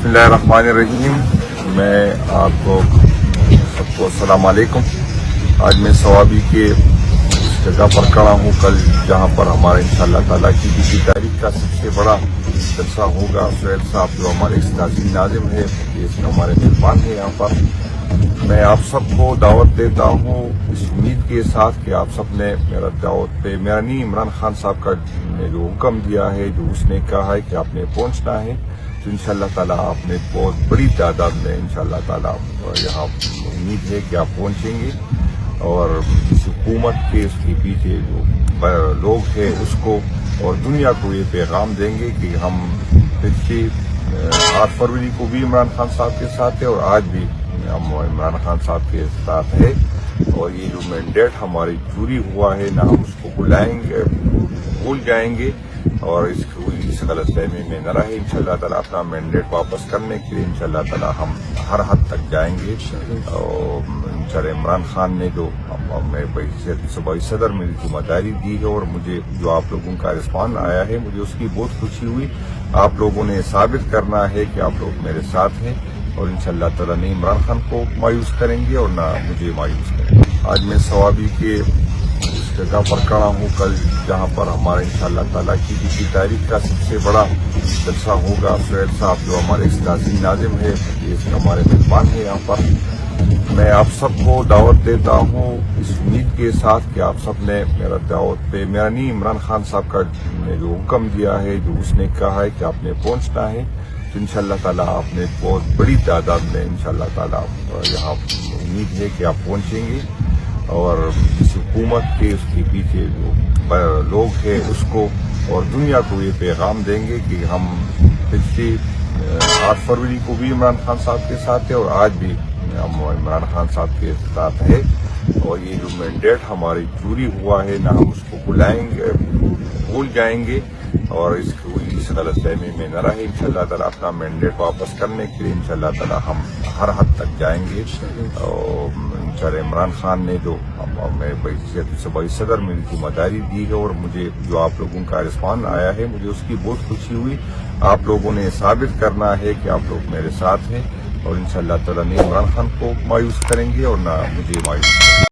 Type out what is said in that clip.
بسم اللہ الرحمن الرحیم. میں آپ کو سب کو السلام علیکم. آج میں ثوابی کے اس جگہ پر کھڑا ہوں کل جہاں پر ہمارا انشاءاللہ تعالیٰ کی 20 تاریخ کا سب سے بڑا جلسہ ہوگا. سہیل صاحب جو ہمارے استاذی ناظم ہے اس میں ہمارے میزبان ہیں یہاں پر. میں آپ سب کو دعوت دیتا ہوں اس امید کے ساتھ کہ آپ سب نے میرا دعوت پہ میرا نہیں عمران خان صاحب کا نے جو حکم دیا ہے جو اس نے کہا ہے کہ آپ نے پہنچنا ہے تو انشاءاللہ تعالیٰ آپ نے بہت بڑی تعداد میں انشاءاللہ تعالیٰ یہاں امید ہے کہ آپ پہنچیں گے اور اس حکومت کے اس کے پیچھے جو لوگ ہیں اس کو اور دنیا کو یہ پیغام دیں گے کہ ہم پچھلی 8 فروری کو بھی عمران خان صاحب کے ساتھ ہیں اور آج بھی ہم عمران خان صاحب کے ساتھ ہے اور یہ جو مینڈیٹ ہماری چوری ہوا ہے نہ ہم اس کو بھول جائیں گے اور اس غلط فہمی میں نہ رہے. انشاءاللہ تعالیٰ اپنا مینڈیٹ واپس کرنے کے لیے انشاءاللہ تعالیٰ ہم ہر حد تک جائیں گے. اور انشاءاللہ عمران خان نے جو میرے بحیثیت صوبائی صدر میں ذمہ داری دی ہے اور مجھے جو آپ لوگوں کا رسپانس آیا ہے مجھے اس کی بہت خوشی ہوئی. آپ لوگوں نے ثابت کرنا ہے کہ آپ لوگ میرے ساتھ ہیں اور انشاءاللہ تعالیٰ نے عمران خان کو مایوس کریں گے اور نہ مجھے مایوس کریں گے. آج میں ثوابی کے اس جگہ پر کھڑا ہوں کل جہاں پر ہمارا انشاءاللہ تعالیٰ کی 20 تاریخ کا سب سے بڑا جلسہ ہوگا. سہیل صاحب جو ہمارے استاذی ناظم ہے اس میں ہمارے میزبان ہیں یہاں پر. میں آپ سب کو دعوت دیتا ہوں اس امید کے ساتھ کہ آپ سب نے میرا دعوت پہ میرا نہیں عمران خان صاحب کا نے جو حکم دیا ہے جو اس نے کہا ہے کہ آپ نے پہنچنا ہے تو انشاءاللہ تعالیٰ آپ نے بہت بڑی تعداد میں انشاءاللہ تعالیٰ یہاں امید ہے کہ آپ پہنچیں گے اور اس حکومت کے اس کے پیچھے جو لوگ ہیں اس کو اور دنیا کو یہ پیغام دیں گے کہ ہم پچھلی 8 فروری کو بھی عمران خان صاحب کے ساتھ ہیں اور آج بھی ہم عمران خان صاحب کے ساتھ ہے اور یہ جو مینڈیٹ ہماری چوری ہوا ہے نہ ہم اس کو بھول جائیں گے اور اس غلط فہمی میں نہ رہے. انشاءاللہ تعالیٰ اپنا مینڈیٹ واپس کرنے کے لیے انشاءاللہ تعالیٰ ہم ہر حد تک جائیں گے. اور انشاءاللہ عمران خان نے جو میرے بحیثیت صوبائی صدر میں ذمہ داری دی ہے اور مجھے جو آپ لوگوں کا رسپانس آیا ہے مجھے اس کی بہت خوشی ہوئی. آپ لوگوں نے ثابت کرنا ہے کہ آپ لوگ میرے ساتھ ہیں اور انشاءاللہ تعالیٰ نے عمران خان کو مایوس کریں گے اور نہ مجھے مایوس کریں گے.